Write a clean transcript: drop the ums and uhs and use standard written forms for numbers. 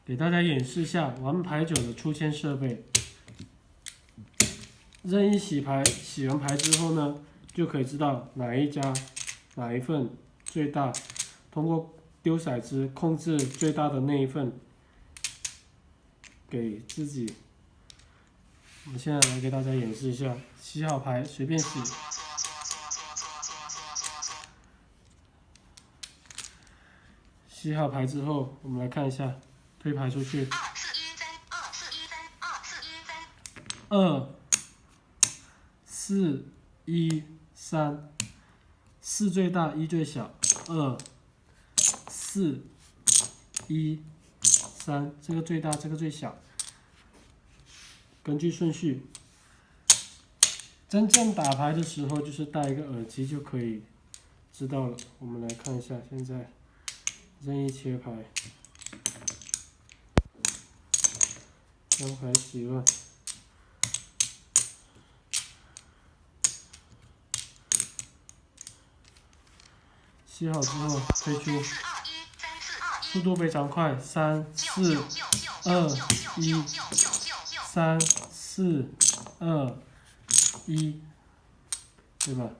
给大家演示一下玩牌九的出签设备。任意洗牌，洗完牌之后呢，就可以知道哪一家、哪一份最大，通过丢骰子控制最大的那一份给自己。我们现在来给大家演示一下，洗好牌随便洗。洗好牌之后，我们来看一下，推牌出去。2、4、1、3， 4最大，1最小。2、4、1、3，这个最大，这个最小。根据顺序。真正打牌的时候，就是戴一个耳机就可以知道了。我们来看一下，现在任意切牌，将牌洗乱。洗好之后推出，速度非常快，3、4、2、1， 3、4、2、1，对吧？